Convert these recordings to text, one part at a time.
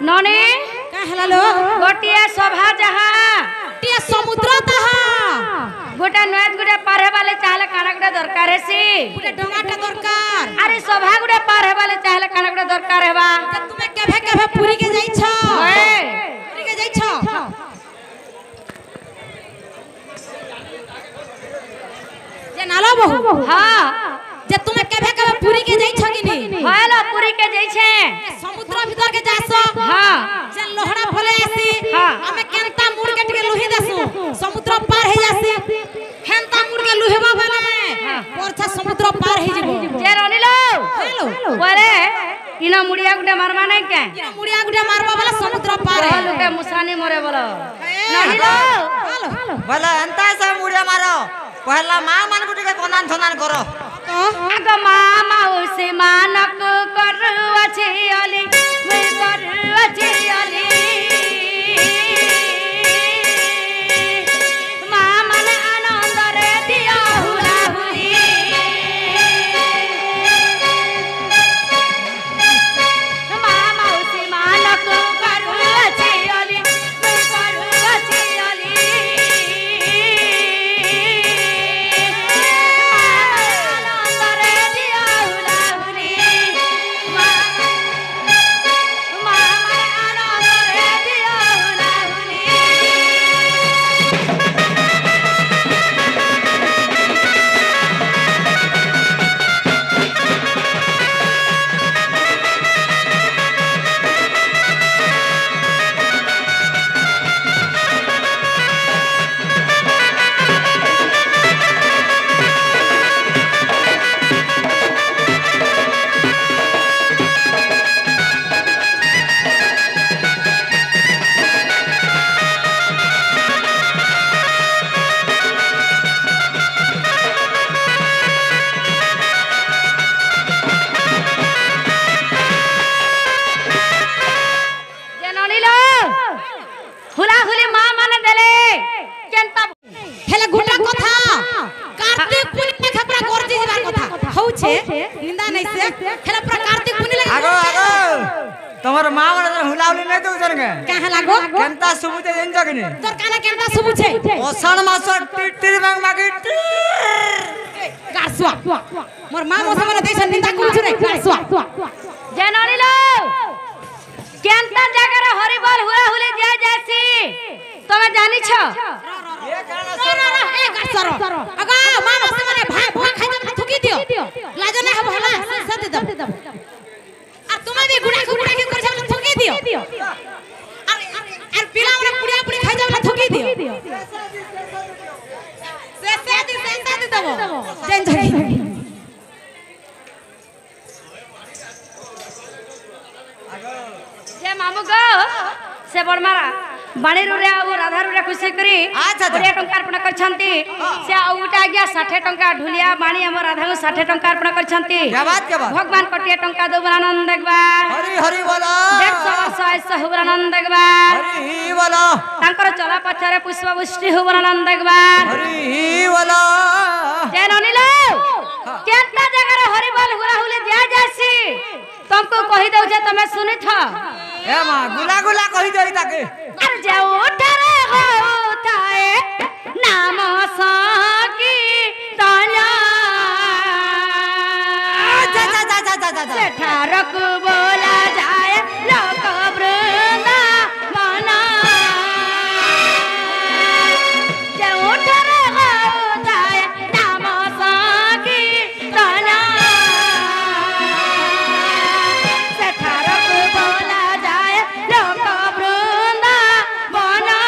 ननी का हलालो गोटिया सभा जहा टिया समुद्र तहा गोटा नयत गुडे पार हेबाले चाहले काना गुडे दरकार हेसी गुडे डंगाटा दरकार अरे सभा गुडे पार हेबाले चाहले काना गुडे दरकार हेबा तुमे केभे केभे पुरी के जाई छ ओए पुरी के जाई छ जे नालो बहु हां जे तुमे केभे केभे पुरी के जाई छ कि नहीं हालो पुरी के जाई छे समुद्र भीतर के जासो हां जे लोहड़ा भले आसी हां हमें केनता मुड़ के टिके लुही देसु समुद्र पार हे जासी हेनता मुड़ के लुहेबा बने परछा समुद्र पार हे जिवो जे रनिलो हेलो बोले इना मुड़िया गुडे मारबा नै के इना मुड़िया गुडे मारबा वाला समुद्र पार हे लोके मुसानी मरे बोलो ननिलो हेलो बोले अंता से मुड़िया मारो पहला मां मान गुटी के कोनान थनान करो आगो मामा उसे मानक करवा छे अली मैं करवा छे अली मामा ने आनंद रे दिया हुला हुली मामा उसे मानक करवा छे अली मैं करवा छे अली तमर मां वाला हुलाउली नै दउ जन के काहे लागो केनता सुबुते जन जगने तोर काना केनता सुबुछे ओसण मास टिटिर मांग मागी गासवा मोर मां मोसे माने देछ निंदा कुछु नै गासवा जननी लो केनता जगह रे हरिबल हुआ हुले जा जासी तमे जानि छ ये गाना ए गासरो अगा मां मोसे माने भाई भुआ खाइ दम थुकी दियो लाजो नै हब हला सद दम आ तुमे भी गुडा के कर छम थुकी दियो और पिला हमरे पुड़िया पुड़ी खाइ दम थुकी दियो से दे दबो जन जन जे मामू गो से बड़मारा बाणी रुरे आ राधा रुरे खुशी करी बढ़िया टंका अर्पण करछंती से आउटा गया 60 टंका ढुलिया बाणी हम राधा को 60 टंका अर्पण करछंती क्या बात भगवान कटिया टंका दो आनंद देखबा हरि हरि बोला 100 वर्ष हो आनंद देखबा हरि बोला तांकर चला पछरे पुष्प वृष्टि हो आनंद देखबा हरि बोला जे ननिलो केतना जगह रे हरि बोल हुआ हुले जा जासी तुमको कहि दउ जे तमे सुनि छ ए मां गुला गुला कहि देई ताके अरे जे उठरे होताए नाम साकी ताना जा सेठारक बोला जाए लोक वृंदा मना जे उठरे होताए नाम साकी ताना सेठारक बोला जाए लोक वृंदा मना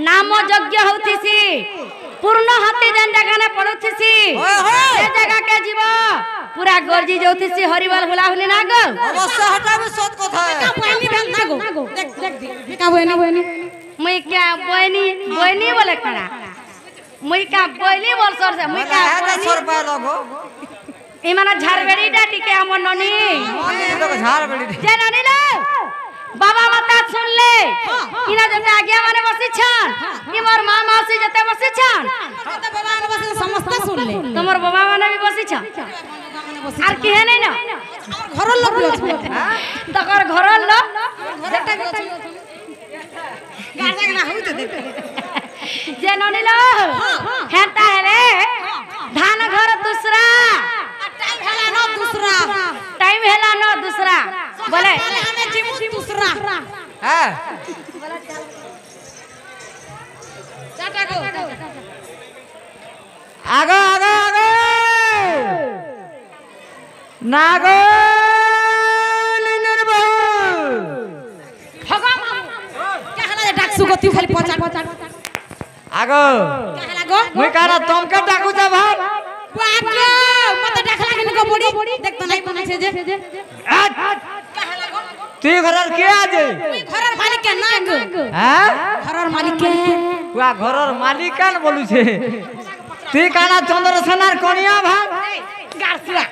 नाम यज्ञ होतिसी पूर्ण हाथी जेन जगह ने पड़ुथिसी से जगह के जीव पूरा गरजी जोतिसी हरिबल हुला हुली ना गो अवश्य हटाबे सत कथा का बहनी भेल ना गो देख देख दी का बहनी मुई क्या बहनी बोले खड़ा मुई का बोली बोल सर से मुई का है सर पा लगो ई माने झारबेड़ी डाटी के हमर ननी माने लोग झार बेड़ी जे ननी लो बाबा माता सुन ले इना जते आज्ञा माने बसी छन ई मोर मां मौसी जते बसी छन तो बाबा ने बस समस्त सुन ले तमर बाबा माने भी बसी छन আর কি হে নাই না ঘরর লোক আছে তকর ঘরর লোক যেটা আছে গাড়া না হইতে দে যে ননিল হেতা হেলে ধান ঘর दूसरा टाइम हैला न दूसरा बोले हमें जिम दूसरा है चाटा गो आगो आगो आगो नागो लिनर बहु भगा मामू क्या हला डाकसु गति खाली पचार आगो क्या हला गो मुई कारा तुमके डाकू जा भाई आगो मत डाकला के को बड़ी देख तो नहीं बने छे जे क्या हला गो तू घरर के आजे घरर मालिक के नाग हैं घरर मालिक के पुआ घरर मालिक कान बोलू छे तू काना चंद्रसेनार कनिया भाई गारसुआ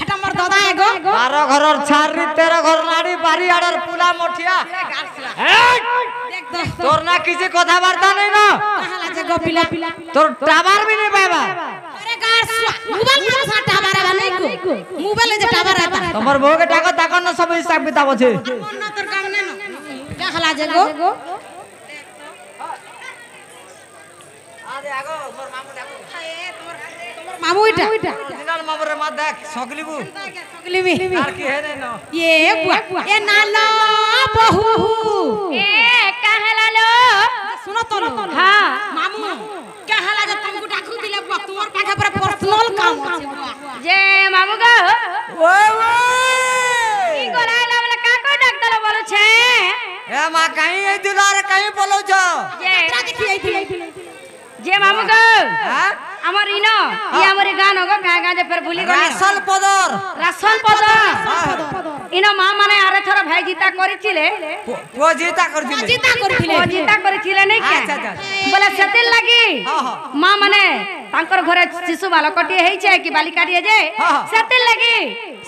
हटा मोर दादा एगो 12 घरर छारी 13 घर लाड़ी बारी आडर पुला मोठिया देख दो तोर ना किसी কথা বার্তা নাই না कहाला जे गो पिला তোর টাবার भी नहीं पाएबा अरे गारसुआ मोबाइल में सा टावर है नहीं को मोबाइल जे टावर रहता তোমার বউ के টাকা টাকা না সব হিসাব কিতাব আছে कोन ना तोर काम ने न कहाला जे गो আরে আগো মোর মামু ডাকো मामू इटा দিনাল মামুর মা দেখ সকলিবু सकली में আর কি হে নাই না ये बुआ ये नालो बहू ए कहला लो सुनो तो हां मामू कहाला जे तुमको डाकू दिले बुआ तुम्हार पाखा पर पर्सनल काम আছে बुआ जे मामू गो ওই ई गोलाला वाला का को डाक दलो बोलो छे এ মা কাই এই দিলার কাই বলো ছ जे देखी आई थी जे मामू गो হ্যাঁ আমার ইনো ই আমার গান হগো কা কা যে ফের ভুলি গলি রাসল পদর রাসল পদ ইনো মা মানে আরে থর ভাই জিতা করিছিলে ও জিতা করছিলে जीता करथिले ও জিতা করিছিলে নাই কে আচ্ছা, আচ্ছা। বলে সেতিল লাগি হ্যাঁ, হ্যাঁ। মা মানে তাঙ্কর ঘরে শিশু বালকটি হেইছে কি বালিকাটিয়ে যে হ্যাঁ, হ্যাঁ। সেতিল লাগি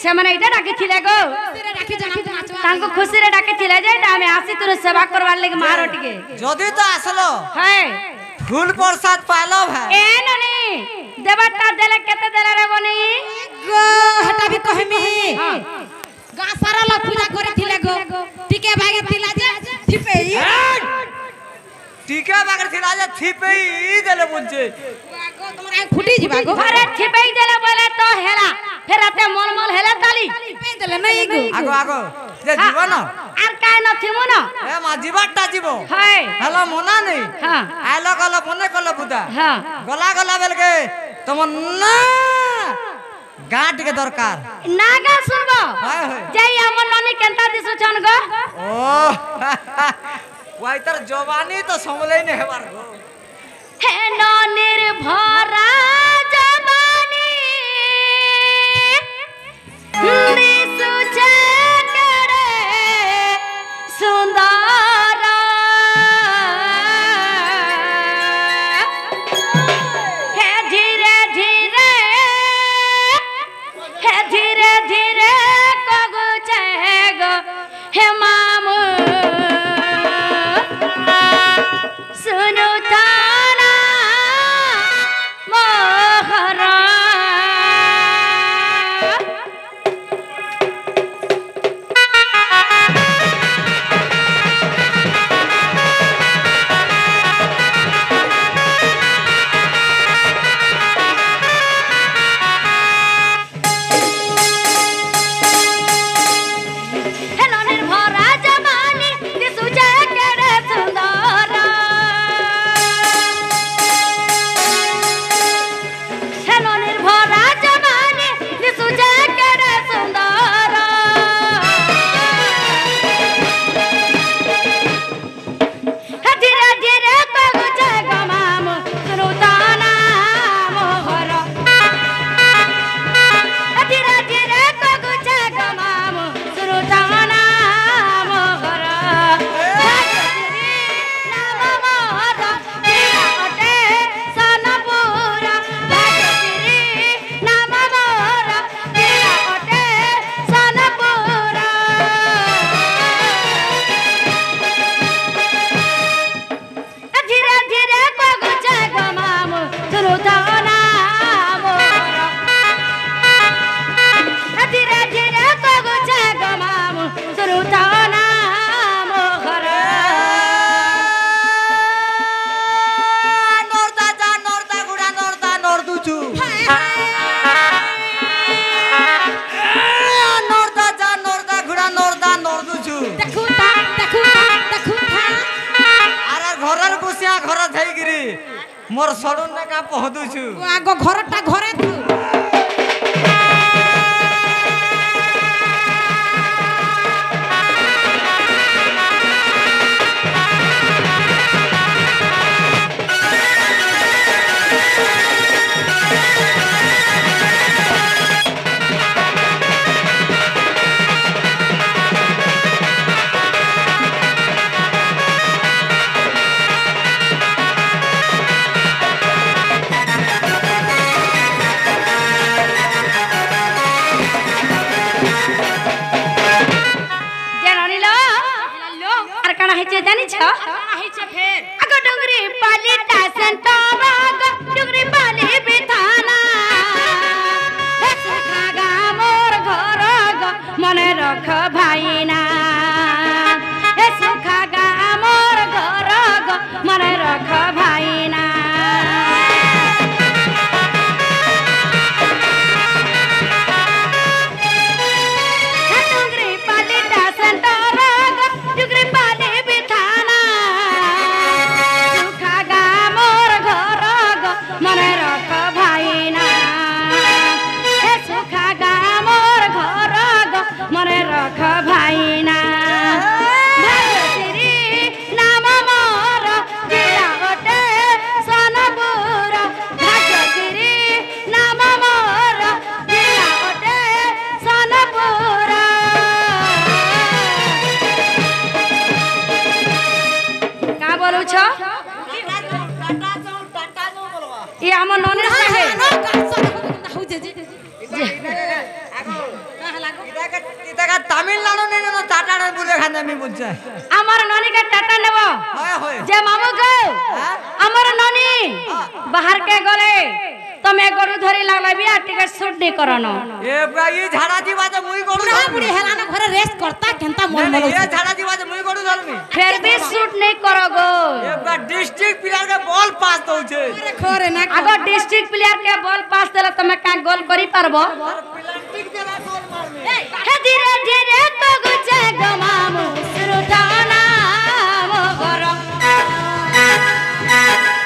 সে মানে এটা ডাকিছিলে গো तेरे राखी जना नाचवा তাঙ্কু খুশিরে ডাকিছিলে যে এটা আমি আসি তোর সেবা করবার লাগি মারটিকে যদি তো আসলো হ্যাঁ ফুল প্রসাদ পাইলো ভাই এ ননি দেবাটা দেলে কেতে দেলে রে বনি गो हटा भी कहमी गा सारा लोग पूजा करथिले गो टिके भागे थिला जे थिपेई টিকা বাগর ছিলা যে থিপেই দেলে বলছে गो तुम्हारा फुटी जीवा गो ঘরে ছিপাই দেলে বলে তো হেলা ফেরাতে মলমল হেলা তালি थिपे देले नहीं गो আগো আগো যে জীবন আর কাই নথিমু না এ মা জীবনটা জীব হয় হ্যালো মনা নেই হ্যাঁ আইলো গলো মনে করলো বুদা হ্যাঁ গলা গলা বেলকে তোমার না গাঁ টিকে দরকার না গা শুনবো হয় হয় যাই আমার ননি কেনতা দিছছন গো ও ওই তার জবানি তো সমলেই নে হেবার গো হে ননির ভরা জবানি দিছছে কেড়ে সুন্দর হে ধীরে ধীরে হে ধীরে ধীরে কগুছে গো হে মামু सुनु थाना मोहरा हेलो निर्भरा মোর সরুন না কা পহদুছু আগ ঘরটা ঘরে থু জানিছ আগ ডুগরি পালি টাসন টাবা ডুগরি পালি বিথানা হে সুখাগা মোর ঘর মনে রখ ভাইনা হে সুখাগা মোর ঘর মনে রখ ভাইনা ডুগরি পালি টাসন টাবা ডুগরি পালি মনে রখ ভাইনা হে সুখাগা মোর ঘর মনে রখ ভাইনা ভাগতিরি নাম মোর জিলা ওটে সোনপুর ভাগতিরি নাম মোর জিলা ওটে সোনপুর কা বলুছ ये हमर नॉनर है ইতাকা তামিলনাড়ু নে না টাটা নে বলে খানে আমি বুঝছে আমার ননি के टाटा নেব হয় হয় যে মামু গো আমার ননি বাহার के গলে তুমি গরু ধরি লাগলে বিয়া টিকেট শুট নি করনো এ ভাই ঝাড়া দিবা যে মুই গরু বুড়া বুড়ি হেলানো ঘরে রেস্ট করতা কেনতা মন এ মলো ঝাড়া দিবা যে মুই গরু ধরমি फिर भी शूट नहीं करोगो এ বা ডিস্ট্রিক্ট প্লেয়ার के बॉल पास दउछे খরে না अगर डिस्ट्रिक्ट प्लेयर के बॉल पास देला तमे का गोल करी पारबो प्लास्टिक देला गोल मारमी हे धीरे धीरे तो गुचे गो मामू सुरुटाना मो गरो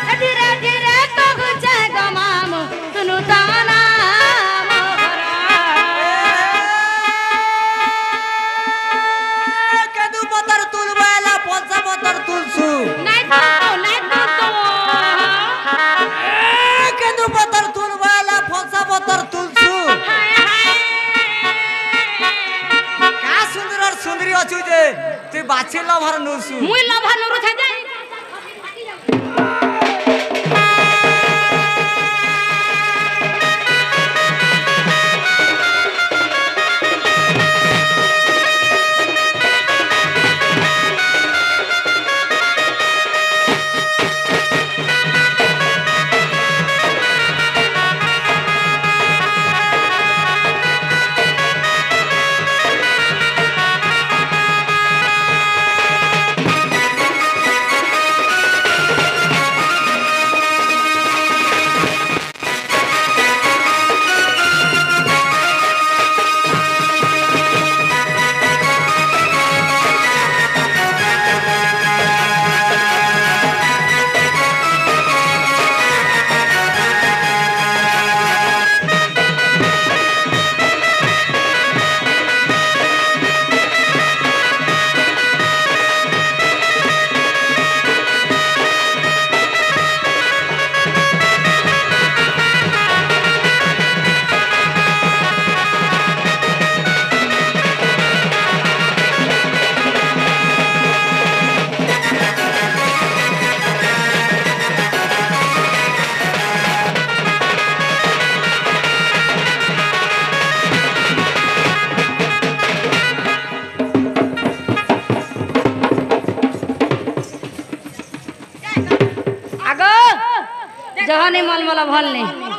हे धीरे धीरे तो गुचे गो मामू सुनुटाना मो गरो कदू पतर तुलवाला पंचा पतर तुलसु नहीं तो कदू पतर तुलवाला पंचा पतर तुलसु का सुंदर और सुंदरी अछु जे तू बाछी लभर नुसु मुई लभा नुरु छ जाई जहानी मलमला भल नहीं